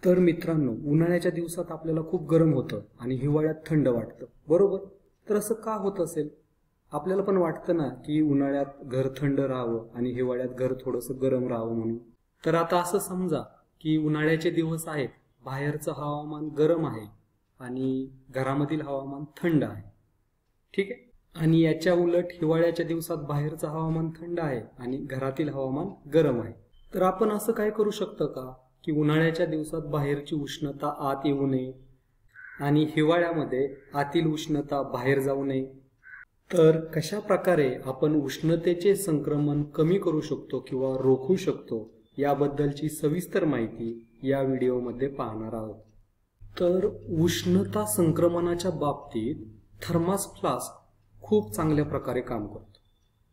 तर मित्रांनो, उन्हाळ्याच्या दिवसात आपल्याला खूप गरम होतं आणि हिवाळ्यात थंड वाटतं, बरोबर? तर असं का होत असेल? आपल्याला पण वाटतं ना की उन्हाळ्यात घर थंड राहावं आणि हिवाळ्यात घर थोडंसं गरम राहावं म्हणून. तर आता असं समजा की उन्हाळ्याचे दिवस आहेत, बाहेरचं हवामान गरम आहे आणि घरामधील हवामान थंड आहे, ठीक आहे? आणि याच्या उलट हिवाळ्याच्या दिवसात बाहेरचं हवामान थंड आहे आणि घरातील हवामान गरम आहे. तर आपण असं काय करू शकतो का की उन्हाळ्याच्या दिवसात बाहेरची उष्णता आत येऊ नये आणि हिवाळ्यामध्ये आतील उष्णता बाहेर जाऊ नये? तर कशा प्रकारे आपण उष्णतेचे संक्रमण कमी करू शकतो किंवा रोखू शकतो याबद्दलची सविस्तर माहिती या व्हिडिओमध्ये पाहणार आहोत. तर उष्णता संक्रमणाच्या बाबतीत थर्मास फ्लास्क खूप चांगल्या प्रकारे काम करतो.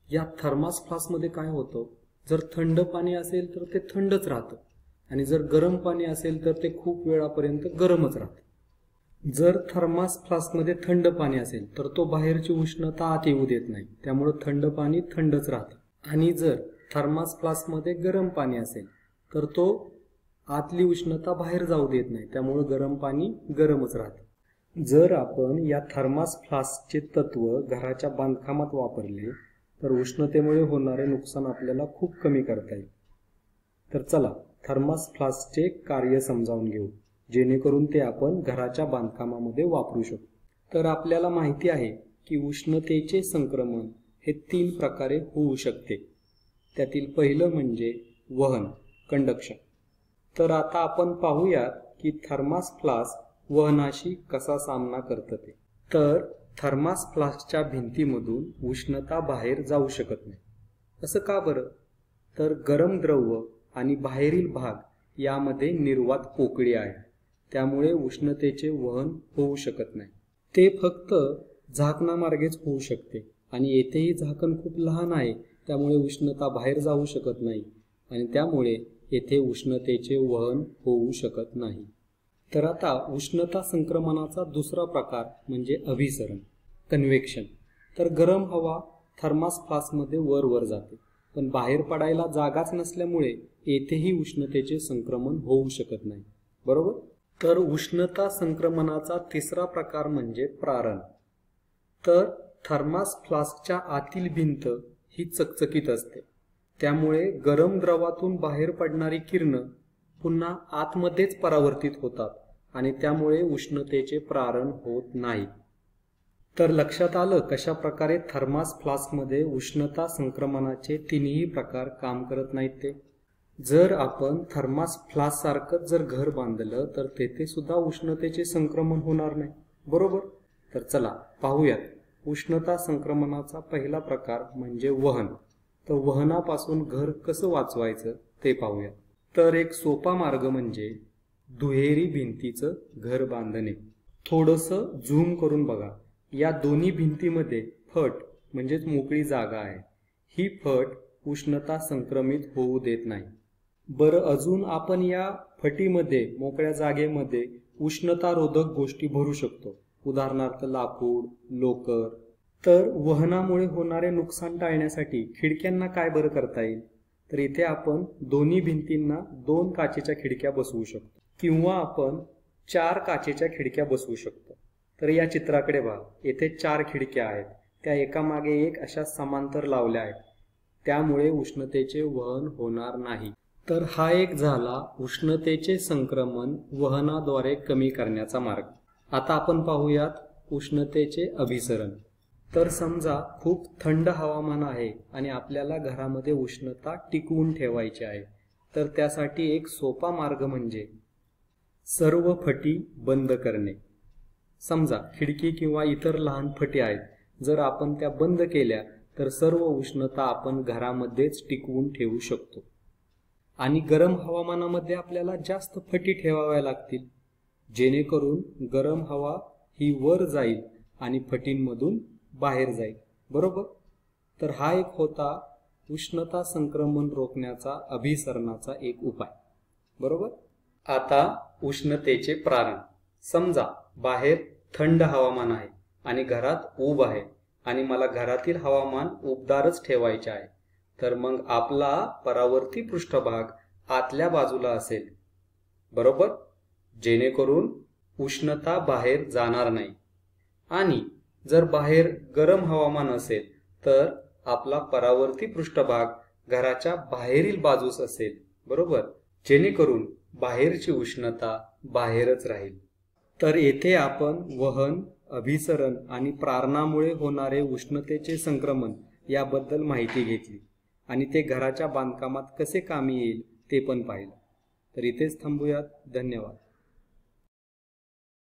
या थर्मास फ्लास्कमध्ये काय होतं, जर थंड पाणी असेल तर ते थंडच राहतं आणि जर गरम पाणी असेल तर ते खूप वेळापर्यंत गरमच राहतं. जर थर्मास फ्लास्कमध्ये थंड पाणी असेल तर तो बाहेरची उष्णता आत येऊ देत नाही, त्यामुळे थंड पाणी थंडच राहतं. आणि जर थर्मास फ्लास्कमध्ये गरम पाणी असेल तर तो आतली उष्णता बाहेर जाऊ देत नाही, त्यामुळे गरम पाणी गरमच राहतं. जर आपण या थर्मास फ्लास्कचे तत्व घराच्या बांधकामात वापरले तर उष्णतेमुळे होणारे नुकसान आपल्याला खूप कमी करता येईल. तर चला थर्मास फ्लास्कचे कार्य समजावून घेऊ, जेणेकरून ते आपण घराच्या बांधकामामध्ये वापरू शकतो. तर आपल्याला माहिती आहे की उष्णतेचे संक्रमण हे 3 प्रकारे होऊ शकते. त्यातील पहिलं म्हणजे वहन, कंडक्शन. तर आता आपण पाहूयात की थर्मास फ्लास्क वहनाशी कसा सामना करतं ते. तर थर्मास फ्लास्कच्या भिंतीमधून उष्णता बाहेर जाऊ शकत नाही. असं का बरं? तर गरम द्रव्य आणि बाहेरील भाग यामध्ये निर्वात पोकळी आहे, त्यामुळे उष्णतेचे वहन होऊ शकत नाही. ते फक्त झाकणामार्गेच होऊ शकते आणि येथेही झाकण खूप लहान आहे, त्यामुळे उष्णता बाहेर जाऊ शकत नाही आणि त्यामुळे येथे उष्णतेचे वहन होऊ शकत नाही. तर आता उष्णता संक्रमणाचा दुसरा प्रकार म्हणजे अभिसरण, कन्व्हेक्शन. तर गरम हवा थर्मास फ्लास्कमध्ये वर जाते, पण बाहेर पडायला जागाच नसल्यामुळे येथेही उष्णतेचे संक्रमण होऊ शकत नाही, बरोबर? तर उष्णता संक्रमणाचा तिसरा प्रकार म्हणजे प्रारण. तर थर्मास फ्लास्कच्या आतील भिंत ही चकचकीत असते, त्यामुळे गरम द्रवातून बाहेर पडणारी किरणं पुन्हा आतमध्येच परावर्तित होतात आणि त्यामुळे उष्णतेचे प्रारण होत नाही. तर लक्षात आलं कशा प्रकारे थर्मास फ्लास्कमध्ये उष्णता संक्रमणाचे 3ही प्रकार काम करत नाहीत ते. जर आपण थर्मास फ्लास्क सारखंच जर घर बांधलं तर तेथे सुद्धा उष्णतेचे संक्रमण होणार नाही, बरोबर? तर चला पाहूयात उष्णता संक्रमणाचा पहिला प्रकार म्हणजे वहन. तर वहनापासून घर कसं वाचवायचं ते पाहूया. तर एक सोपा मार्ग म्हणजे दुहेरी भिंतीचं घर बांधणे. थोडंसं झूम करून बघा. या दोन्ही भिंतीमध्ये फट म्हणजेच मोकळी जागा आहे. ही फट उष्णता संक्रमित होऊ देत नाही. बरं, अजून आपण या फटीमध्ये, मोकळ्या जागेमध्ये उष्णतारोधक गोष्टी भरू शकतो, उदाहरणार्थ लाकूड, लोकर. तर वहनामुळे होणारे नुकसान टाळण्यासाठी खिडक्यांना काय बरं करता येईल? तर इथे आपण दोन्ही भिंतींना 2 काचेच्या खिडक्या बसवू शकतो किंवा आपण 4 काचेच्या खिडक्या बसवू शकतो. तर या चित्राकडे पहा, येथे 4 खिडक्या आहेत, त्या एकामागे एक अशा समांतर लावल्या आहेत, त्यामुळे उष्णतेचे वहन होणार नाही. तर हा एक झाला उष्णतेचे संक्रमण वहनाद्वारे कमी करण्याचा मार्ग. आता आपण पाहूयात उष्णतेचे अभिसरण. तर समजा खूप थंड हवामान आहे आणि आपल्याला घरामध्ये उष्णता टिकवून ठेवायची आहे, तर त्यासाठी एक सोपा मार्ग म्हणजे सर्व फटी बंद करणे. समजा खिडकी किंवा इतर लहान फटी आहेत, जर आपण त्या बंद केल्या तर सर्व उष्णता आपण घरामध्येच टिकवून ठेवू शकतो. आणि गरम हवामानामध्ये आपल्याला जास्त फटी ठेवाव्या लागतील, जेणेकरून गरम हवा ही वर जाईल आणि फटींमधून बाहेर जाईल, बरोबर? तर हा एक होता उष्णता संक्रमण रोखण्याचा अभिसरणाचा एक उपाय, बरोबर? आता उष्णतेचे प्रारण. समजा बाहेर थंड हवामान आहे आणि घरात ऊब आहे आणि मला घरातील हवामान उबदारच ठेवायचे आहे, तर मग आपला परावर्ती पृष्ठभाग आतल्या बाजूला असेल, बरोबर? जेणेकरून उष्णता बाहेर जाणार नाही. आणि जर बाहेर गरम हवामान असेल तर आपला परावर्ती पृष्ठभाग घराच्या बाहेरील बाजूस असेल, बरोबर, जेणेकरून बाहेरची उष्णता बाहेरच राहील. तर येथे आपण वहन, अभिसरण आणि प्रारणामुळे होणारे उष्णतेचे संक्रमण याबद्दल माहिती घेतली आणि ते घराच्या बांधकामात कसे कामी येईल ते पण पाहिलं. तर इथेच थांबूयात. धन्यवाद.